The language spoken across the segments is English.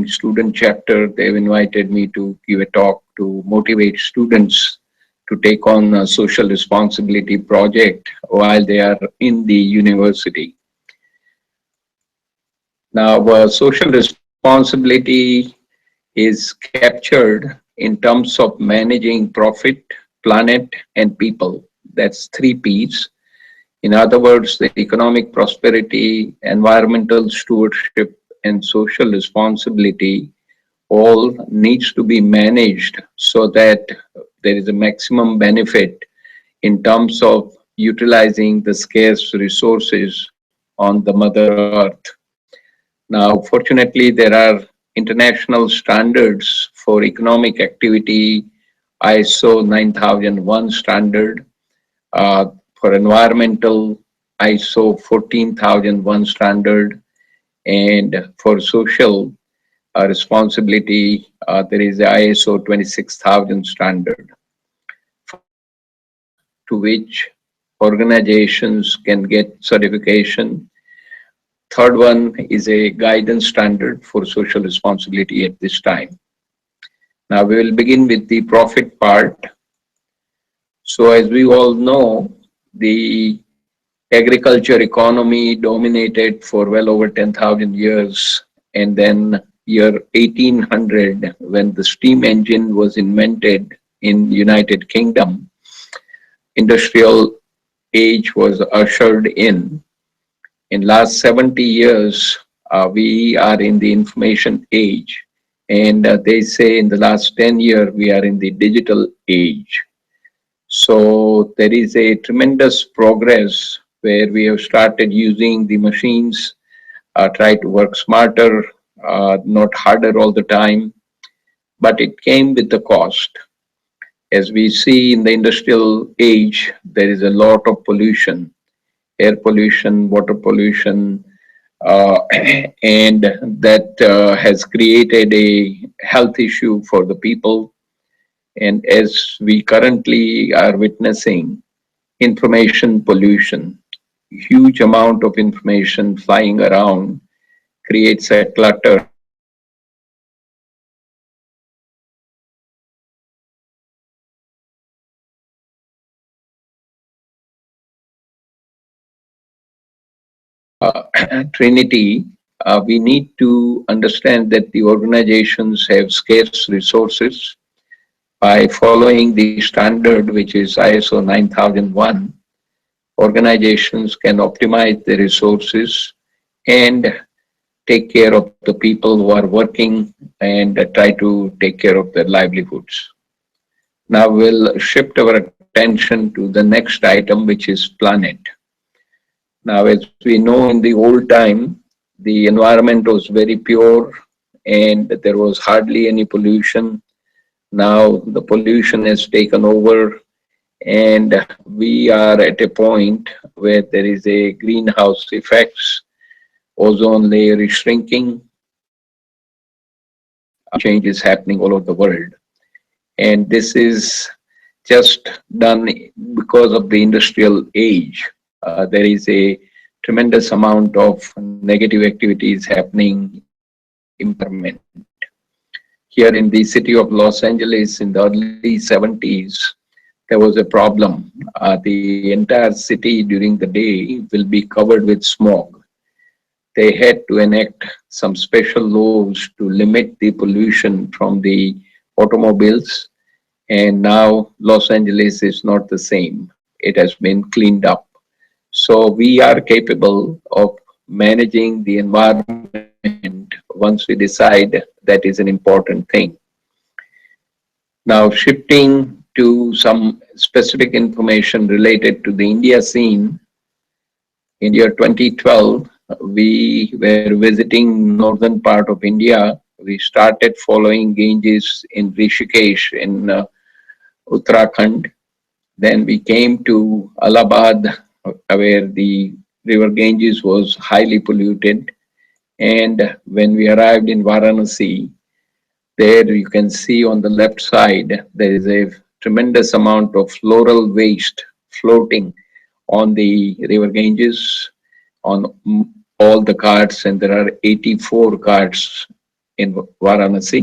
being student chapter, they've invited me to give a talk to motivate students to take on a social responsibility project while they are in the university. Now, social responsibility is captured in terms of managing profit, planet, and people. That's three P's. In other words, the economic prosperity, environmental stewardship, and social responsibility all needs to be managed so that there is a maximum benefit in terms of utilizing the scarce resources on the Mother Earth. Now, fortunately, there are international standards for economic activity, ISO 9001 standard, for environmental, ISO 14001 standard, and for social responsibility, there is the ISO 26000 standard to which organizations can get certification. Third one is a guidance standard for social responsibility at this time. Now we will begin with the profit part. So as we all know, the agriculture economy dominated for well over 10,000 years, and then year 1800 when the steam engine was invented in United Kingdom, industrial age was ushered in. In last 70 years, we are in the information age, and they say in the last 10 years, we are in the digital age. So there is a tremendous progress where we have started using the machines, try to work smarter, not harder all the time, but it came with the cost. As we see in the industrial age, there is a lot of pollution, air pollution, water pollution, and that has created a health issue for the people. And as we currently are witnessing, information pollution, huge amount of information flying around creates a clutter. Trinity, we need to understand that the organizations have scarce resources. By following the standard, which is ISO 9001, organizations can optimize the resources and take care of the people who are working and try to take care of their livelihoods. Now we'll shift our attention to the next item, which is planet. Now, as we know, in the old time, the environment was very pure and there was hardly any pollution. Now the pollution has taken over, and we are at a point where there is a greenhouse effects, ozone layer is shrinking, change is happening all over the world. And this is just done because of the industrial age. There is a tremendous amount of negative activities happening in the environment. Here in the city of Los Angeles in the early 70s, there was a problem. The entire city during the day will be covered with smog. They had to enact some special laws to limit the pollution from the automobiles. And now Los Angeles is not the same. It has been cleaned up. So we are capable of managing the environment once we decide that is an important thing. Now shifting to some specific information related to the India scene, in year 2012, we were visiting northern part of India. We started following Ganges in Rishikesh in Uttarakhand. Then we came to Allahabad, where the river Ganges was highly polluted. And when we arrived in Varanasi, there you can see on the left side, there is a tremendous amount of floral waste floating on the river Ganges on all the ghats, and there are 84 ghats in Varanasi.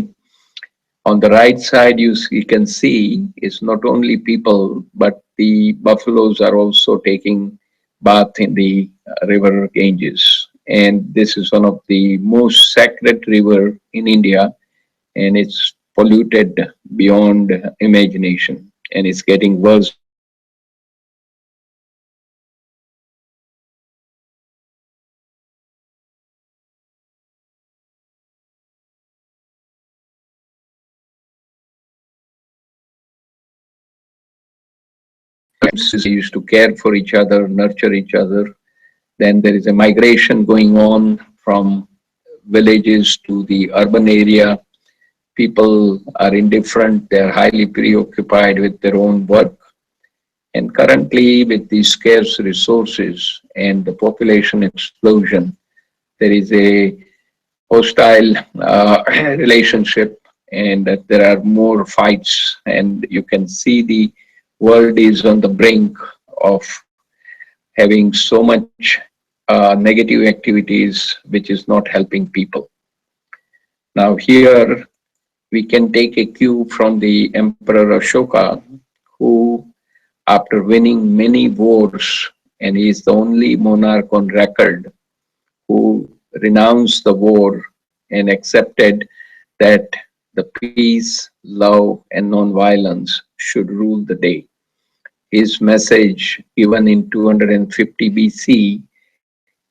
On the right side, you can see it's not only people, but the buffaloes are also taking bath in the river Ganges. And this is one of the most sacred river in India, and it's polluted beyond imagination, and it's getting worse by the day. Times they used to care for each other, nurture each other. Then there is a migration going on from villages to the urban area. People are indifferent, they're highly preoccupied with their own work. And currently, with these scarce resources and the population explosion, there is a hostile relationship, and that there are more fights, and you can see the world is on the brink of having so much negative activities which is not helping people. Now here we can take a cue from the Emperor Ashoka, who after winning many wars, and he is the only monarch on record who renounced the war and accepted that the peace, love, and non-violence should rule the day. His message, given in 250 BC,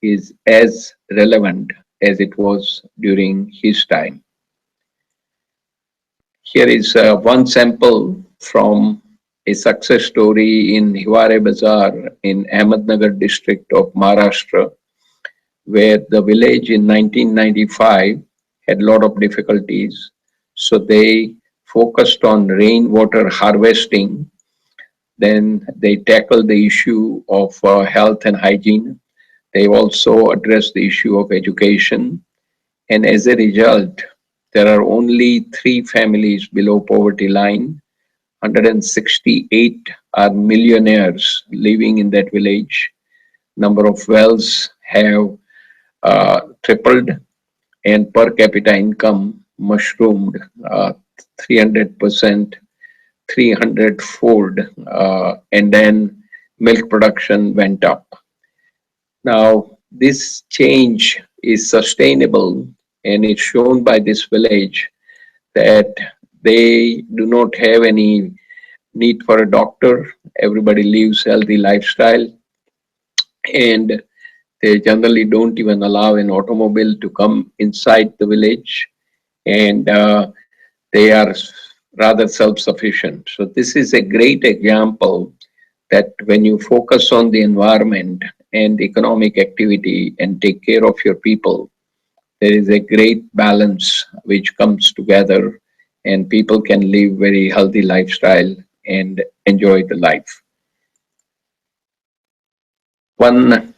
is as relevant as it was during his time. Here is one sample from a success story in Hiware Bazaar in Ahmednagar district of Maharashtra, where the village in 1995 had a lot of difficulties. So they focused on rainwater harvesting. Then they tackled the issue of health and hygiene. They also addressed the issue of education. And as a result, there are only 3 families below poverty line. 168 are millionaires living in that village. Number of wells have tripled, and per capita income mushroomed 300%, 300-fold, and then milk production went up. Now, this change is sustainable, and it's shown by this village that they do not have any need for a doctor. Everybody lives healthy lifestyle, and they generally don't even allow an automobile to come inside the village, and they are rather self-sufficient. So this is a great example that when you focus on the environment and economic activity and take care of your people, there is a great balance which comes together, and people can live very healthy lifestyle and enjoy the life. One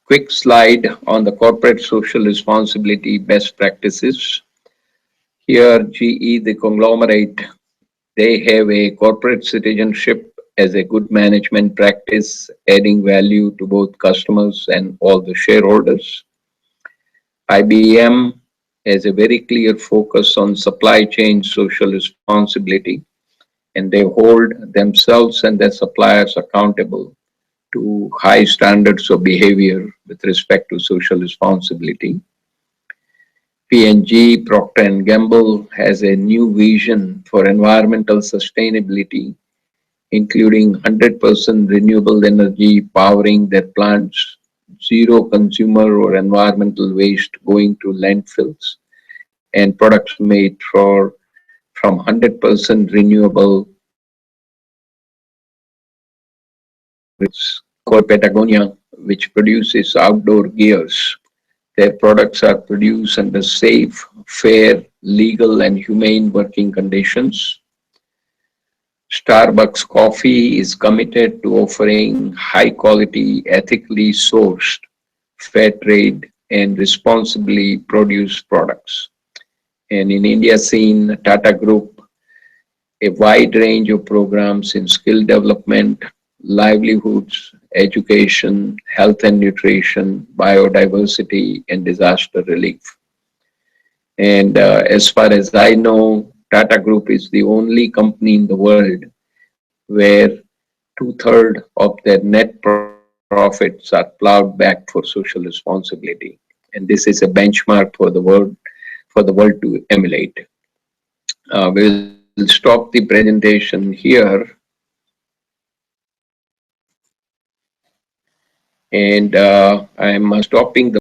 quick slide on the corporate social responsibility best practices. Here, GE, the conglomerate, they have a corporate citizenship as a good management practice, adding value to both customers and all the shareholders. IBM has a very clear focus on supply chain social responsibility, and they hold themselves and their suppliers accountable to high standards of behavior with respect to social responsibility. P&G, Procter & Gamble, has a new vision for environmental sustainability, including 100% renewable energy powering their plants, zero consumer or environmental waste going to landfills, and products made from 100% renewable called Patagonia, which produces outdoor gears. Their products are produced under safe, fair, legal, and humane working conditions. Starbucks Coffee is committed to offering high quality, ethically sourced, fair trade, and responsibly produced products. And in India scene, Tata Group, a wide range of programs in skill development, livelihoods, education, health and nutrition, biodiversity, and disaster relief. And as far as I know, Tata Group is the only company in the world where two-thirds of their net profits are plowed back for social responsibility. And this is a benchmark for the world to emulate. We'll stop the presentation here, and I'm stopping the